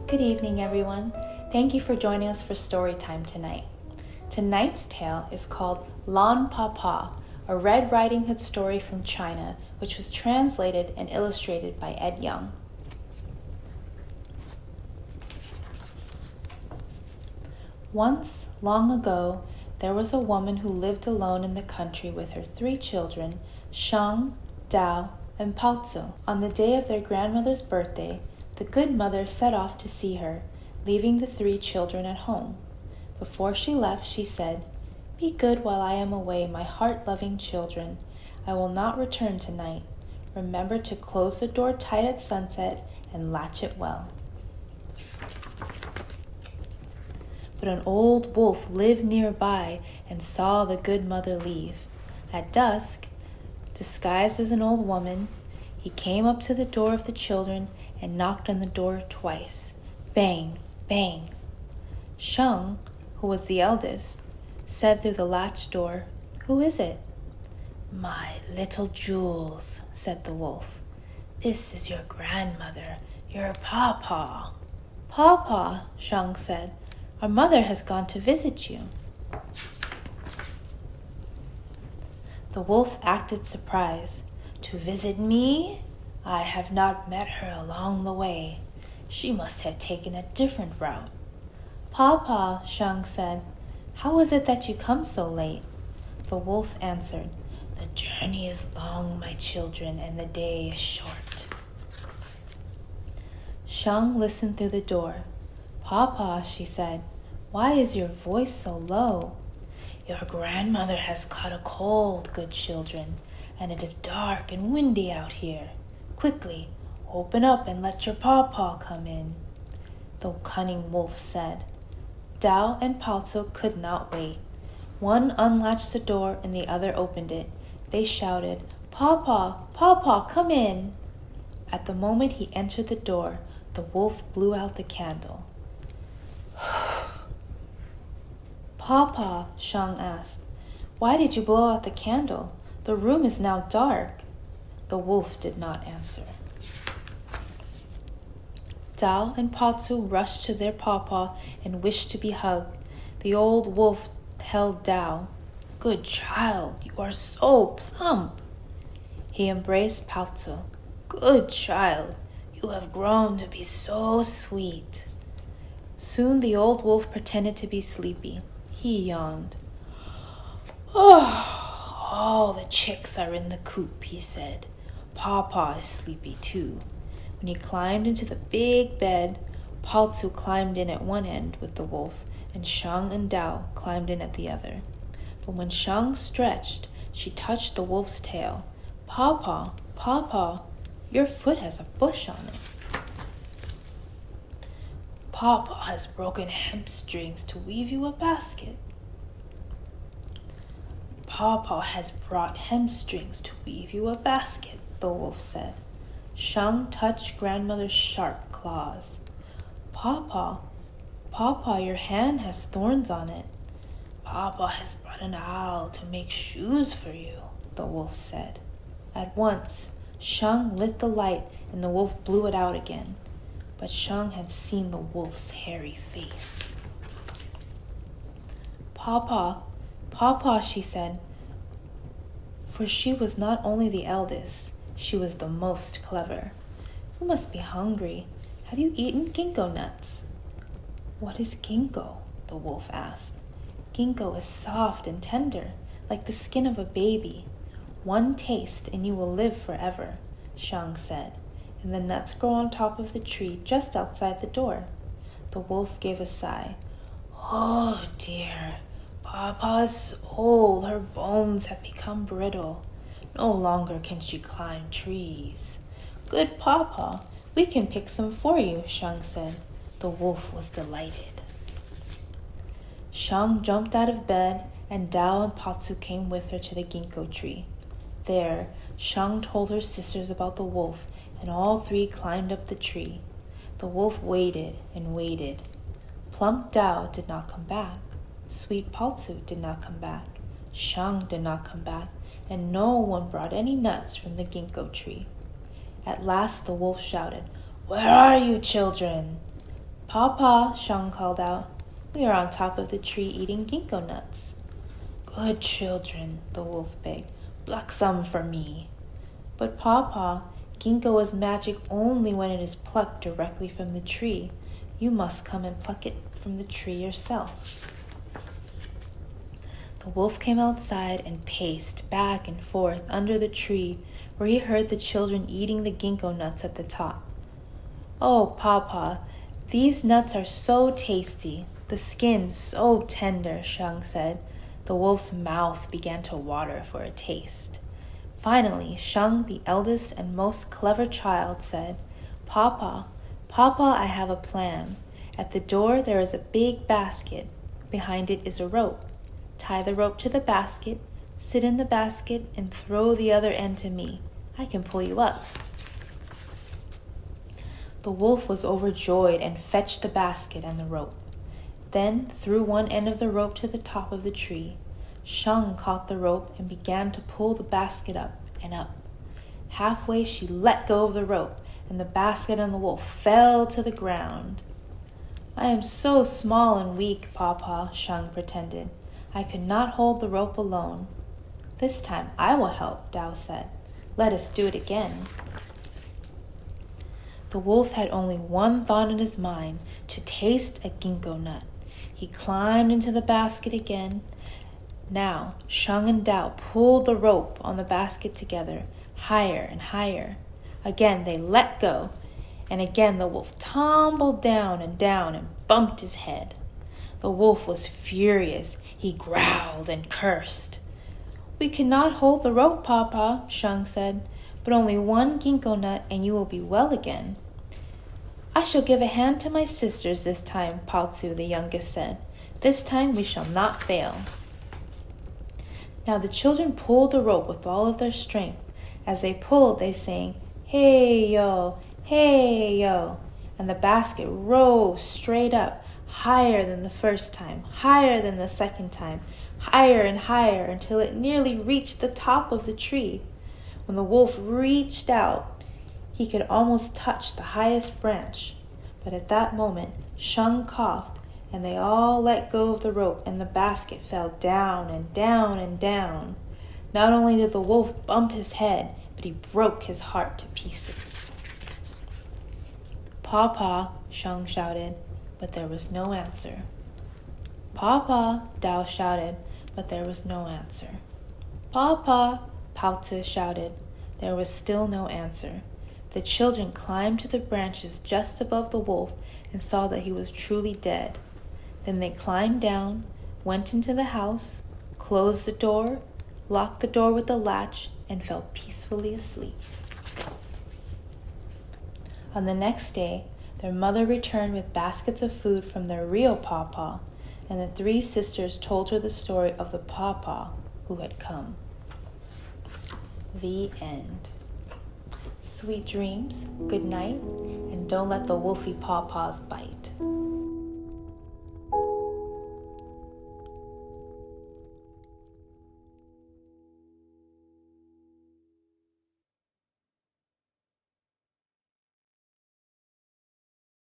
Good evening, everyone. Thank you for joining us for story time tonight. Tonight's tale is called Lan Papa, a Red Riding Hood story from China, which was translated and illustrated by Ed Young. Once, long ago, there was a woman who lived alone in the country with her 3 children, Shang, Dao, and Paozi. On the day of their grandmother's birthday, the good mother set off to see her, leaving the 3 children at home. Before she left, she said, "Be good while I am away, my heart-loving children. I will not return tonight. Remember to close the door tight at sunset and latch it well." But an old wolf lived nearby and saw the good mother leave. At dusk, disguised as an old woman, he came up to the door of the children and knocked on the door twice. Bang, bang. Shang, who was the eldest, said through the latch door, "Who is it?" "My little jewels," said the wolf. "This is your grandmother, your papa." "Papa," Shang said, "our mother has gone to visit you." The wolf acted surprised. "To visit me? I have not met her along the way. She must have taken a different route." "Papa," Shang said, "how is it that you come so late?" The wolf answered, "The journey is long, my children, and the day is short." Shang listened through the door. "Papa," she said, "why is your voice so low?" "Your grandmother has caught a cold, good children, and it is dark and windy out here. Quickly, open up and let your pawpaw come in," the cunning wolf said. Dao and Paozi could not wait. One unlatched the door and the other opened it. They shouted, "Pawpaw, pawpaw, come in." At the moment he entered the door, the wolf blew out the candle. "Pawpaw," Shang asked, "why did you blow out the candle? The room is now dark." The wolf did not answer. Dao and Paozi rushed to their pawpaw and wished to be hugged. The old wolf held Dao. "Good child, you are so plump." He embraced Paozi. "Good child, you have grown to be so sweet." Soon the old wolf pretended to be sleepy. He yawned. "Oh, all the chicks are in the coop," he said. "Pawpaw is sleepy too." When he climbed into the big bed, Paozi climbed in at one end with the wolf, and Shang and Dao climbed in at the other. But when Shang stretched, she touched the wolf's tail. "Pawpaw, pawpaw, your foot has a bush on it." "Pawpaw has broken hemp strings to weave you a basket." "Pawpaw has brought hemp strings to weave you a basket," the wolf said. Shang touched grandmother's sharp claws. "Pawpaw, pawpaw, your hand has thorns on it." "Pawpaw has brought an owl to make shoes for you," the wolf said. At once, Shang lit the light and the wolf blew it out again. But Shang had seen the wolf's hairy face. "Pawpaw, pawpaw," she said, for she was not only the eldest, she was the most clever. "You must be hungry. Have you eaten ginkgo nuts?" "What is ginkgo?" the wolf asked. "Ginkgo is soft and tender, like the skin of a baby. One taste and you will live forever," Shang said. "And the nuts grow on top of the tree just outside the door." The wolf gave a sigh. "Oh dear, Pawpaw is old. Her bones have become brittle. No longer can she climb trees." "Good Pawpaw, we can pick some for you," Shang said. The wolf was delighted. Shang jumped out of bed, and Dao and Paozi came with her to the ginkgo tree. There, Shang told her sisters about the wolf, and all 3 climbed up the tree. The wolf waited and waited. Plump Dao did not come back. Sweet Paozi did not come back. Shang did not come back, and no one brought any nuts from the ginkgo tree. At last the wolf shouted, "Where are you, children?" Papa, Shang called out. We are on top of the tree eating ginkgo nuts. Good children, the wolf begged. Pluck some for me. But Papa, ginkgo is magic only when it is plucked directly from the tree. You must come and pluck it from the tree yourself. The wolf came outside and paced back and forth under the tree where he heard the children eating the ginkgo nuts at the top. Oh, Papa, these nuts are so tasty, the skin so tender, Shang said. The wolf's mouth began to water for a taste. Finally, Shang, the eldest and most clever child, said, Papa, I have a plan. At the door there is a big basket. Behind it is a rope. Tie the rope to the basket, sit in the basket, and throw the other end to me. I can pull you up. The wolf was overjoyed and fetched the basket and the rope. Then threw one end of the rope to the top of the tree. Shang caught the rope and began to pull the basket up and up. Halfway she let go of the rope, and the basket and the wolf fell to the ground. I am so small and weak, Papa, Shang pretended. I could not hold the rope alone. This time I will help, Dao said. Let us do it again. The wolf had only one thought in his mind, to taste a ginkgo nut. He climbed into the basket again. Now, Shang and Dao pulled the rope on the basket together, higher and higher. Again they let go, and again the wolf tumbled down and bumped his head. The wolf was furious. He growled and cursed. We cannot hold the rope, Papa, Shang said, but only one ginkgo nut and you will be well again. I shall give a hand to my sisters this time, Pao Tzu, the youngest, said. This time we shall not fail. Now the children pulled the rope with all of their strength. As they pulled, they sang, hey yo, and the basket rose straight up, higher than the first time, higher than the second time, higher and higher until it nearly reached the top of the tree. When the wolf reached out, he could almost touch the highest branch. But at that moment, Shang coughed, and they all let go of the rope, and the basket fell down and down and down. Not only did the wolf bump his head, but he broke his heart to pieces. Papa, Shang shouted, but there was no answer. Papa, Dao shouted, but there was no answer. Papa, Pao Tzu shouted. There was still no answer. The children climbed to the branches just above the wolf and saw that he was truly dead. Then they climbed down, went into the house, closed the door, locked the door with the latch, and fell peacefully asleep. On the next day, their mother returned with baskets of food from their real Papa, and the three sisters told her the story of the Papa who had come. The end. Sweet dreams, good night, and don't let the wolfy pawpaws bite.